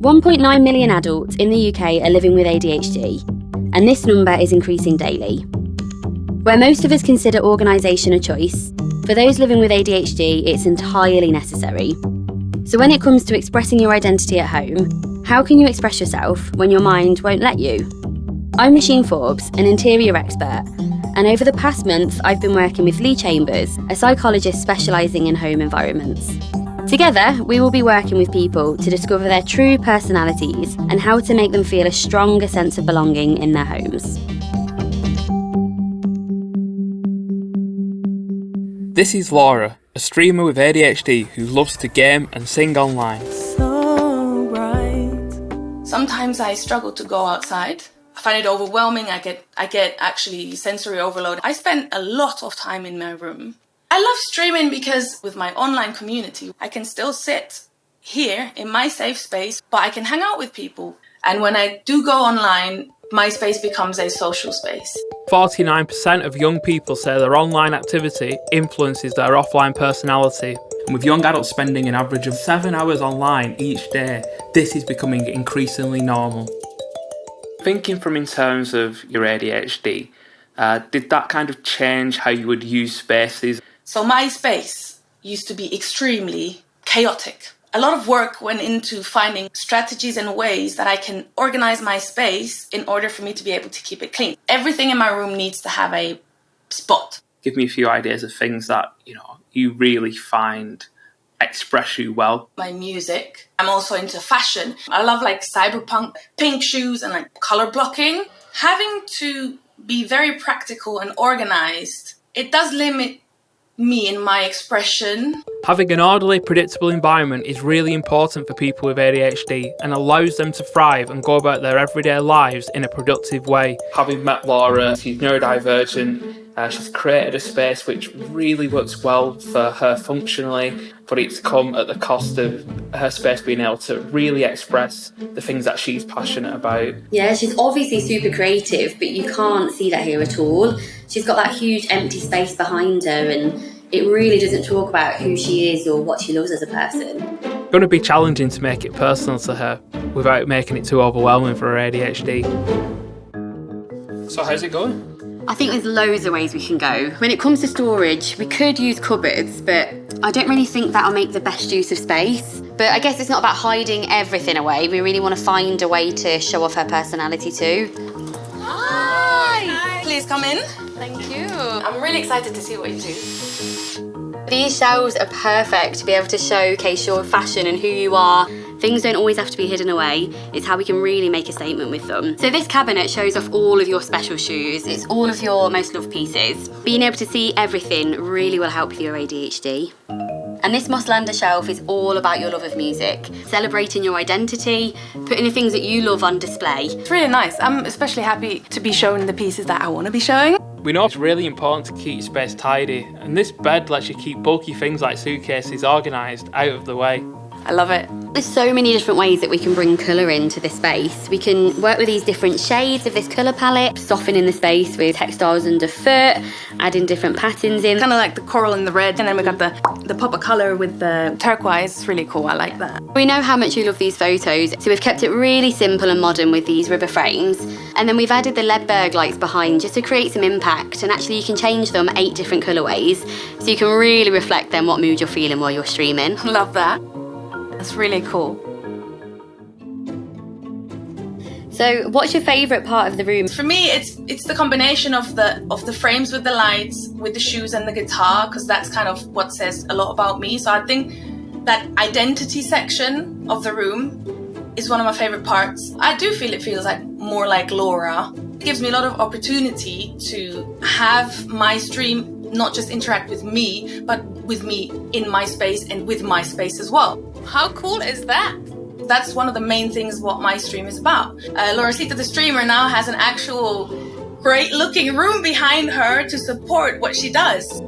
1.9 million adults in the UK are living with ADHD, and this number is increasing daily. Where most of us consider organisation a choice, for those living with ADHD, it's entirely necessary. So when it comes to expressing your identity at home, how can you express yourself when your mind won't let you? I'm Machine Forbes, an interior expert, and over the past month, I've been working with Lee Chambers, a psychologist specialising in home environments. Together, we will be working with people to discover their true personalities and how to make them feel a stronger sense of belonging in their homes. This is Laura, a streamer with ADHD who loves to game and sing online. Sometimes I struggle to go outside. I find it overwhelming. I get actually sensory overload. I spend a lot of time in my room. I love streaming because with my online community, I can still sit here in my safe space, but I can hang out with people. And when I do go online, my space becomes a social space. 49% of young people say their online activity influences their offline personality. And with young adults spending an average of 7 hours online each day, this is becoming increasingly normal. Thinking from in terms of your ADHD, did that kind of change how you would use spaces? So my space used to be extremely chaotic. A lot of work went into finding strategies and ways that I can organize my space in order for me to be able to keep it clean. Everything in my room needs to have a spot. Give me a few ideas of things that, you really find express you well. My music. I'm also into fashion. I love cyberpunk, pink shoes and color blocking. Having to be very practical and organized, it does limit me in my expression. Having an orderly, predictable environment is really important for people with ADHD and allows them to thrive and go about their everyday lives in a productive way. Having met Laura, she's neurodivergent. She's created a space which really works well for her functionally, but it's come at the cost of her space being able to really express the things that she's passionate about. Yeah, she's obviously super creative, but you can't see that here at all. She's got that huge empty space behind her, and it really doesn't talk about who she is or what she loves as a person. It's going to be challenging to make it personal to her without making it too overwhelming for her ADHD. So how's it going? I think there's loads of ways we can go. When it comes to storage, we could use cupboards, but I don't really think that'll make the best use of space. But I guess it's not about hiding everything away. We really want to find a way to show off her personality too. Hi! Please come in. Thank you. I'm really excited to see what you do. These shelves are perfect to be able to showcase your fashion and who you are. Things don't always have to be hidden away. It's how we can really make a statement with them. So this cabinet shows off all of your special shoes. It's all of your most loved pieces. Being able to see everything really will help with your ADHD. And this Mosslander shelf is all about your love of music, celebrating your identity, putting the things that you love on display. It's really nice. I'm especially happy to be showing the pieces that I want to be showing. We know it's really important to keep your space tidy, and this bed lets you keep bulky things like suitcases organised out of the way. I love it. There's so many different ways that we can bring colour into this space. We can work with these different shades of this colour palette, softening the space with textiles underfoot, adding different patterns in. Kind of like the coral and the red, and then we got the pop of colour with the turquoise. It's really cool, I like that. We know how much you love these photos, so we've kept it really simple and modern with these rubber frames. And then we've added the LED berg lights behind just to create some impact, and actually you can change them 8 different colourways, so you can really reflect then what mood you're feeling while you're streaming. Love that. That's really cool. So what's your favourite part of the room? For me, it's the combination of the frames with the lights, with the shoes and the guitar, because that's kind of what says a lot about me. So I think that identity section of the room is one of my favourite parts. I do feel it feels like more like Laura. It gives me a lot of opportunity to have my stream not just interact with me, but with me in my space and with my space as well. How cool is that? That's one of the main things what my stream is about. Lauracita the streamer now has an actual great looking room behind her to support what she does.